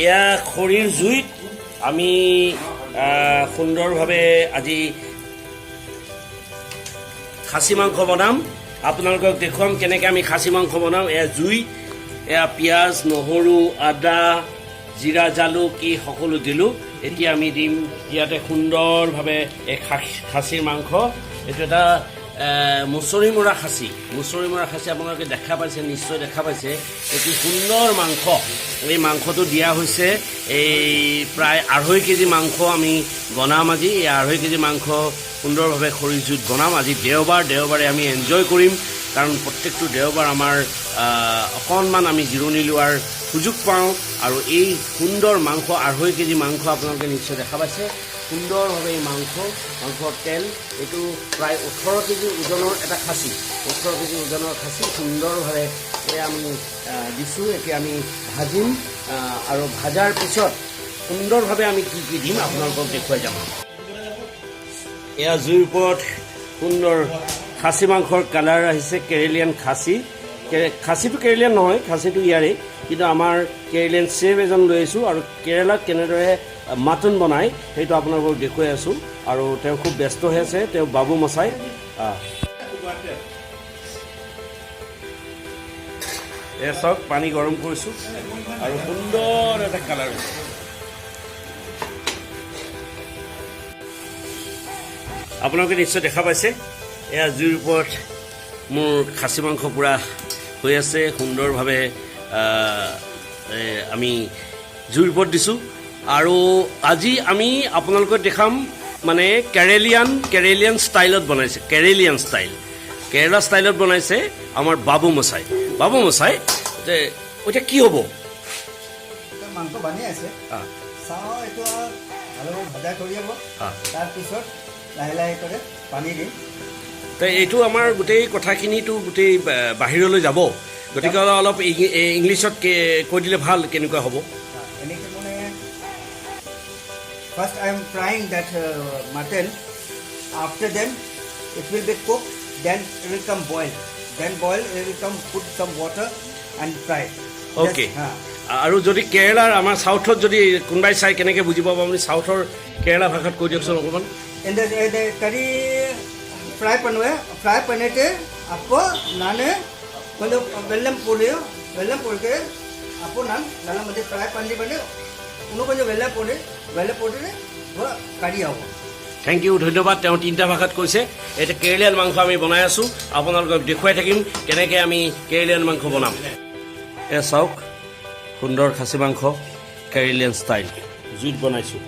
এয়া খৰিৰ জুইত আমি সুন্দৰভাৱে আজি খাচী মাংস বনাম। আপোনালোকক দেখুৱাম কেনেকৈ আমি খাচী মাংস বনাম। এয়া জুই, এয়া পিঁয়াজ, নহৰু, আদা, জিৰা, জালুক এই সকলো দিলোঁ। এতিয়া আমি দিম ইয়াতে সুন্দৰভাৱে এই খাচীৰ মাংস। এইটো এটা মুছৰি মৰা খাচী। মুছৰি মৰা খাচী আপোনালোকে দেখা পাইছে, নিশ্চয় দেখা পাইছে। এটি সুন্দৰ মাংস। এই মাংসটো দিয়া হৈছে এই প্ৰায় 2.5 কেজি মাংস আমি বনাম আজি। এই 2.5 কেজি মাংস সুন্দৰভাৱে খৰিৰ জুইত বনাম। আজি দেওবাৰে আমি এনজয় কৰিম, কাৰণ প্ৰত্যেকটো দেওবাৰ আমাৰ অকণমান আমি জিৰণি লোৱাৰ সুযোগ পাওঁ। আৰু এই সুন্দৰ মাংস 2.5 কেজি মাংস আপোনালোকে নিশ্চয় দেখা পাইছে। সুন্দৰভাৱে এই মাংসৰ তেল, এইটো প্ৰায় 18 কেজি ওজনৰ এটা খাচী। 18 কেজি ওজনৰ খাচী সুন্দৰভাৱে আমি দিছোঁ। এতিয়া আমি ভাজিম আৰু ভাজাৰ পিছত সুন্দৰভাৱে আমি কি কি দিম আপোনালোকক দেখুৱাই যাম। এয়া জুইৰ ওপৰত সুন্দৰ খাচী মাংসৰ কালাৰ আহিছে। কেৰেলিয়ান খাচী। খাচীটো কেৰেলিয়ান নহয়, খাচীটো ইয়াৰে, কিন্তু আমাৰ কেৰেলিয়ান চেফ এজন লৈ আহিছোঁ আৰু কেৰেলাত কেনেদৰে মাটন বনায় সেইটো আপোনালোকক দেখুৱাই আছোঁ। আৰু তেওঁ খুব ব্যস্ত হৈ আছে, তেওঁ বাবু মচাই। এয়া চাওক, পানী গৰম কৰিছোঁ আৰু সুন্দৰ এটা কালাৰ হৈছে। আপোনালোকে নিশ্চয় দেখা পাইছে। এয়া জুইৰ ওপৰত মোৰ খাচী মাংস পূৰা হৈ আছে। সুন্দৰভাৱে আমি জুইৰ ওপৰত দিছোঁ। আৰু আজি আমি আপোনালোকক দেখাম মানে কেৰেলিয়ান ষ্টাইলত বনাইছে। কেৰেলিয়ান ষ্টাইল, কেৰেলা ষ্টাইলত বনাইছে আমাৰ বাবু মচাই। বাবু মচাই, এতিয়া কি হ'ব? মাংস বানি আছে, চাওঁ এইটো ভালদৰে ভজা কৰি হ'ব। তাৰপিছত লাহে লাহে কৰি পানী দিম। এইটো আমাৰ গোটেই কথাখিনিতো গোটেই বাহিৰলৈ যাব, গতিকে অলপ ইংলিছত কৈ দিলে ভাল, কেনেকুৱা হ'ব? এনেকৈ মানে first I am frying that mutton, after then it will be cook, then it will come boil, then boil it will come put some water and fry. Okay. আৰু যদি কেৰেলাৰ আমাৰ চাউথত যদি কোনোবাই চাই কেনেকৈ বুজি পাব আপুনি? চাউথৰ কেৰেলা ভাষাত কৈ দিয়কচোন অকণমান। करी फ्राई பண்ணுவே फ्राई பண்ணிட்டு அப்போ நான் கொஞ்சம் வெல்லம் போட்டு அப்போ நான் நல்லா வந்து ஃப்ரை பண்ணி இன்னும் கொஞ்சம் வெல்லம் போட்டு কাঢ়ি আহোঁ। থেংক ইউ, ধন্যবাদ। তেওঁ 3টা ভাষাত কৈছে। এতিয়া কেৰেলিয়ান মাংস আমি বনাই আছোঁ, আপোনালোকক দেখুৱাই থাকিম কেনেকৈ আমি কেৰেলিয়ান মাংস বনাম। এয়া চাওক, সুন্দৰ খাচী মাংস কেৰেলিয়ান ষ্টাইল জুইত বনাইছোঁ।